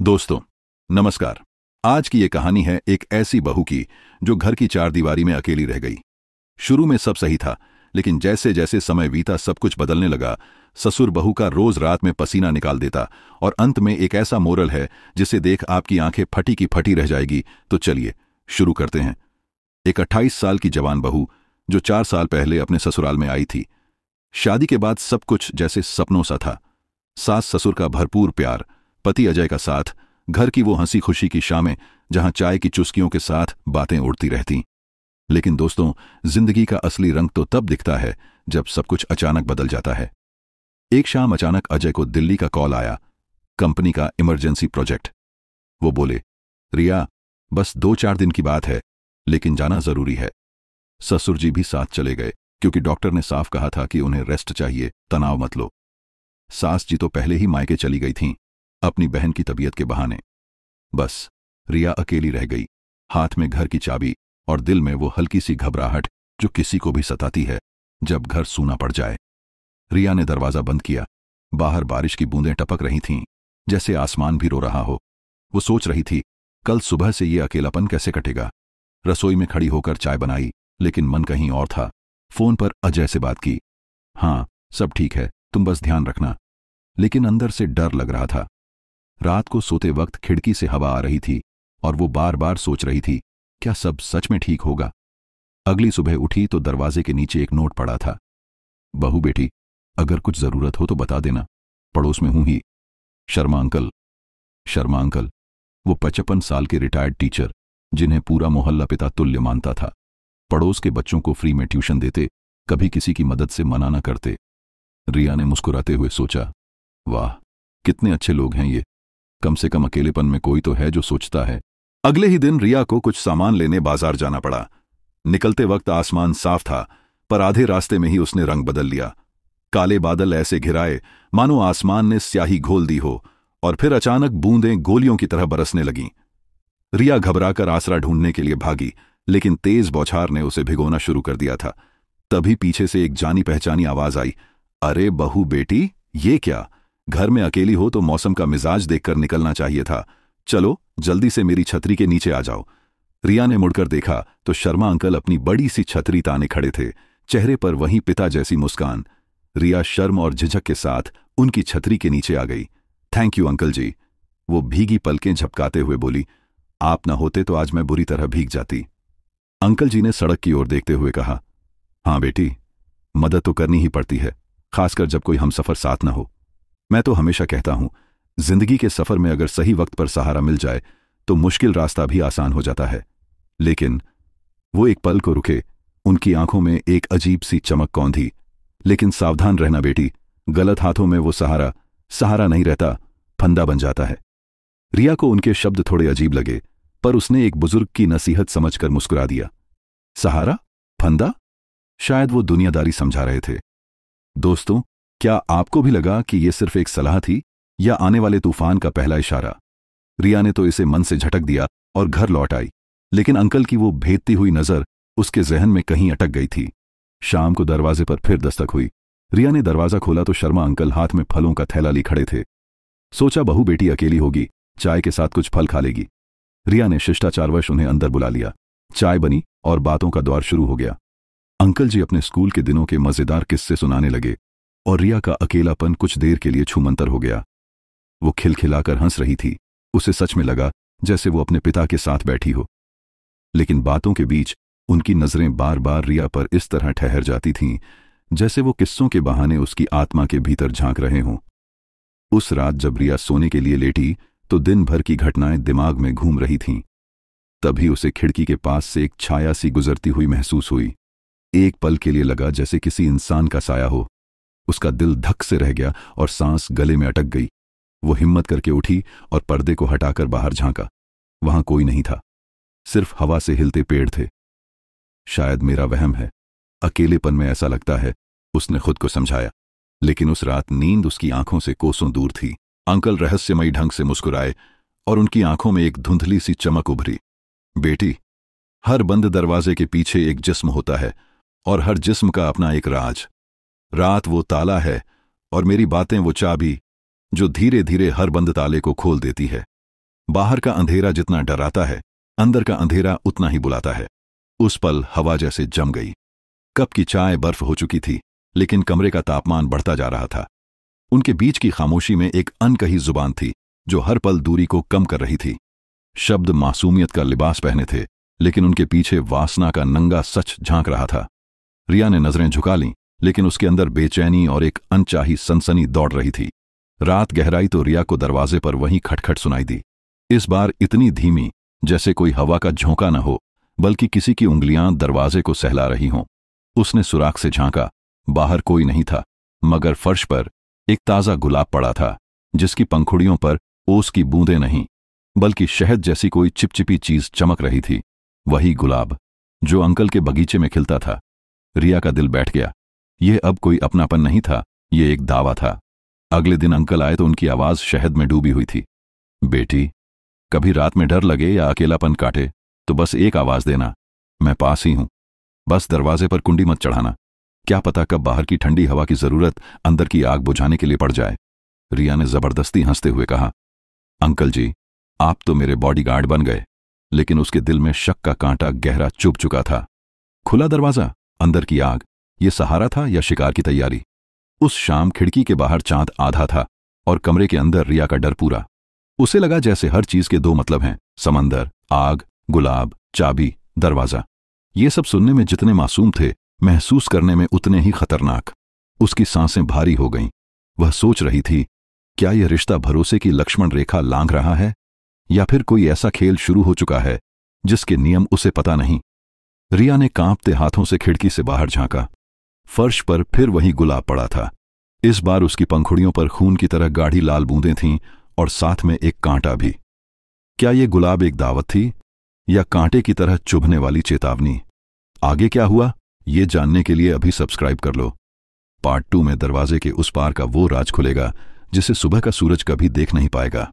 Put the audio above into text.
दोस्तों नमस्कार। आज की ये कहानी है एक ऐसी बहू की जो घर की चारदीवारी में अकेली रह गई। शुरू में सब सही था, लेकिन जैसे जैसे समय बीता सब कुछ बदलने लगा। ससुर बहू का रोज रात में पसीना निकाल देता और अंत में एक ऐसा मोरल है जिसे देख आपकी आंखें फटी की फटी रह जाएगी। तो चलिए शुरू करते हैं। एक 28 साल की जवान बहू जो 4 साल पहले अपने ससुराल में आई थी। शादी के बाद सब कुछ जैसे सपनों सा था। सास ससुर का भरपूर प्यार, पति अजय का साथ, घर की वो हंसी खुशी की शामें जहां चाय की चुस्कियों के साथ बातें उड़ती रहती। लेकिन दोस्तों, जिंदगी का असली रंग तो तब दिखता है जब सब कुछ अचानक बदल जाता है। एक शाम अचानक अजय को दिल्ली का कॉल आया, कंपनी का इमरजेंसी प्रोजेक्ट। वो बोले, रिया, बस 2-4 दिन की बात है, लेकिन जाना जरूरी है। ससुर जी भी साथ चले गए क्योंकि डॉक्टर ने साफ कहा था कि उन्हें रेस्ट चाहिए, तनाव मत लो। सास जी तो पहले ही मायके चली गई थीं, अपनी बहन की तबीयत के बहाने। बस रिया अकेली रह गई, हाथ में घर की चाबी और दिल में वो हल्की सी घबराहट जो किसी को भी सताती है जब घर सूना पड़ जाए। रिया ने दरवाजा बंद किया। बाहर बारिश की बूंदें टपक रही थीं, जैसे आसमान भी रो रहा हो। वो सोच रही थी, कल सुबह से ये अकेलापन कैसे कटेगा। रसोई में खड़ी होकर चाय बनाई, लेकिन मन कहीं और था। फोन पर अजय से बात की। हाँ, सब ठीक है, तुम बस ध्यान रखना। लेकिन अंदर से डर लग रहा था। रात को सोते वक्त खिड़की से हवा आ रही थी और वो बार बार सोच रही थी, क्या सब सच में ठीक होगा। अगली सुबह उठी तो दरवाजे के नीचे एक नोट पड़ा था। बहू बेटी, अगर कुछ जरूरत हो तो बता देना, पड़ोस में हूं ही। शर्मा अंकल। शर्मा अंकल, वो 55 साल के रिटायर्ड टीचर जिन्हें पूरा मोहल्ला पिता तुल्य मानता था। पड़ोस के बच्चों को फ्री में ट्यूशन देते, कभी किसी की मदद से मना न करते। रिया ने मुस्कुराते हुए सोचा, वाह, कितने अच्छे लोग हैं ये। कम से कम अकेलेपन में कोई तो है जो सोचता है। अगले ही दिन रिया को कुछ सामान लेने बाजार जाना पड़ा। निकलते वक्त आसमान साफ था, पर आधे रास्ते में ही उसने रंग बदल लिया। काले बादल ऐसे घिराए मानो आसमान ने स्याही घोल दी हो, और फिर अचानक बूंदें गोलियों की तरह बरसने लगीं। रिया घबराकर आसरा ढूंढने के लिए भागी, लेकिन तेज बौछार ने उसे भिगोना शुरू कर दिया था। तभी पीछे से एक जानी पहचानी आवाज आई, अरे बहू बेटी, ये क्या? घर में अकेली हो तो मौसम का मिजाज देखकर निकलना चाहिए था। चलो जल्दी से मेरी छतरी के नीचे आ जाओ। रिया ने मुड़कर देखा तो शर्मा अंकल अपनी बड़ी सी छतरी ताने खड़े थे, चेहरे पर वही पिता जैसी मुस्कान। रिया शर्म और झिझक के साथ उनकी छतरी के नीचे आ गई। थैंक यू अंकल जी, वो भीगी पलकें झपकाते हुए बोली। आप न होते तो आज मैं बुरी तरह भीग जाती। अंकल जी ने सड़क की ओर देखते हुए कहा, हाँ बेटी, मदद तो करनी ही पड़ती है, खासकर जब कोई हमसफर साथ न हो। मैं तो हमेशा कहता हूं, जिंदगी के सफर में अगर सही वक्त पर सहारा मिल जाए तो मुश्किल रास्ता भी आसान हो जाता है। लेकिन वो एक पल को रुके, उनकी आंखों में एक अजीब सी चमक कौंधी। लेकिन सावधान रहना बेटी, गलत हाथों में वो सहारा सहारा नहीं रहता, फंदा बन जाता है। रिया को उनके शब्द थोड़े अजीब लगे, पर उसने एक बुजुर्ग की नसीहत समझकर मुस्कुरा दिया। सहारा? फंदा? शायद वो दुनियादारी समझा रहे थे। दोस्तों, क्या आपको भी लगा कि ये सिर्फ एक सलाह थी या आने वाले तूफान का पहला इशारा? रिया ने तो इसे मन से झटक दिया और घर लौट आई, लेकिन अंकल की वो भेदती हुई नजर उसके जहन में कहीं अटक गई थी। शाम को दरवाजे पर फिर दस्तक हुई। रिया ने दरवाजा खोला तो शर्मा अंकल हाथ में फलों का थैला ली खड़े थे। सोचा बहू बेटी अकेली होगी, चाय के साथ कुछ फल खा लेगी। रिया ने शिष्टाचारवश उन्हें अंदर बुला लिया। चाय बनी और बातों का दौर शुरू हो गया। अंकल जी अपने स्कूल के दिनों के मजेदार किस्से सुनाने लगे और रिया का अकेलापन कुछ देर के लिए छूमंतर हो गया। वो खिलखिलाकर हंस रही थी। उसे सच में लगा जैसे वो अपने पिता के साथ बैठी हो। लेकिन बातों के बीच उनकी नजरें बार बार रिया पर इस तरह ठहर जाती थीं जैसे वो किस्सों के बहाने उसकी आत्मा के भीतर झांक रहे हों। उस रात जब रिया सोने के लिए लेटी तो दिन भर की घटनाएं दिमाग में घूम रही थीं। तभी उसे खिड़की के पास से एक छाया सी गुजरती हुई महसूस हुई। एक पल के लिए लगा जैसे किसी इंसान का साया हो। उसका दिल धक से रह गया और सांस गले में अटक गई। वो हिम्मत करके उठी और पर्दे को हटाकर बाहर झांका। वहां कोई नहीं था, सिर्फ हवा से हिलते पेड़ थे। शायद मेरा वहम है, अकेलेपन में ऐसा लगता है, उसने खुद को समझाया। लेकिन उस रात नींद उसकी आंखों से कोसों दूर थी। अंकल रहस्यमयी ढंग से मुस्कुराए और उनकी आंखों में एक धुंधली सी चमक उभरी। बेटी, हर बंद दरवाजे के पीछे एक जिस्म होता है और हर जिस्म का अपना एक राज। रात वो ताला है और मेरी बातें वो चाबी जो धीरे धीरे हर बंद ताले को खोल देती है। बाहर का अंधेरा जितना डराता है, अंदर का अंधेरा उतना ही बुलाता है। उस पल हवा जैसे जम गई। कप की चाय बर्फ हो चुकी थी, लेकिन कमरे का तापमान बढ़ता जा रहा था। उनके बीच की खामोशी में एक अनकही जुबान थी जो हर पल दूरी को कम कर रही थी। शब्द मासूमियत का लिबास पहने थे, लेकिन उनके पीछे वासना का नंगा सच झांक रहा था। रिया ने नजरें झुका लीं, लेकिन उसके अंदर बेचैनी और एक अनचाही सनसनी दौड़ रही थी। रात गहराई तो रिया को दरवाजे पर वहीं खटखट सुनाई दी। इस बार इतनी धीमी जैसे कोई हवा का झोंका न हो, बल्कि किसी की उंगलियां दरवाजे को सहला रही हों। उसने सुराख से झांका। बाहर कोई नहीं था, मगर फर्श पर एक ताजा गुलाब पड़ा था, जिसकी पंखुड़ियों पर ओस की बूंदें नहीं, बल्कि शहद जैसी कोई चिपचिपी चीज चमक रही थी। वही गुलाब जो अंकल के बगीचे में खिलता था। रिया का दिल बैठ गया। यह अब कोई अपनापन नहीं था, यह एक दावा था। अगले दिन अंकल आए तो उनकी आवाज शहद में डूबी हुई थी। बेटी, कभी रात में डर लगे या अकेलापन काटे तो बस एक आवाज देना, मैं पास ही हूं। बस दरवाजे पर कुंडी मत चढ़ाना, क्या पता कब बाहर की ठंडी हवा की जरूरत अंदर की आग बुझाने के लिए पड़ जाए। रिया ने जबरदस्ती हंसते हुए कहा, अंकल जी, आप तो मेरे बॉडीगार्ड बन गए। लेकिन उसके दिल में शक का कांटा गहरा चुभ चुका था। खुला दरवाजा, अंदर की आग, ये सहारा था या शिकार की तैयारी? उस शाम खिड़की के बाहर चांद आधा था और कमरे के अंदर रिया का डर पूरा। उसे लगा जैसे हर चीज के दो मतलब हैं, समंदर, आग, गुलाब, चाबी, दरवाजा। ये सब सुनने में जितने मासूम थे, महसूस करने में उतने ही खतरनाक। उसकी सांसें भारी हो गईं। वह सोच रही थी, क्या यह रिश्ता भरोसे की लक्ष्मण रेखा लांघ रहा है, या फिर कोई ऐसा खेल शुरू हो चुका है जिसके नियम उसे पता नहीं। रिया ने कांपते हाथों से खिड़की से बाहर झांका। फर्श पर फिर वही गुलाब पड़ा था। इस बार उसकी पंखुड़ियों पर खून की तरह गाढ़ी लाल बूंदें थीं और साथ में एक कांटा भी। क्या यह गुलाब एक दावत थी या कांटे की तरह चुभने वाली चेतावनी? आगे क्या हुआ, ये जानने के लिए अभी सब्सक्राइब कर लो। पार्ट 2 में दरवाजे के उस पार का वो राज खुलेगा जिसे सुबह का सूरज कभी देख नहीं पाएगा।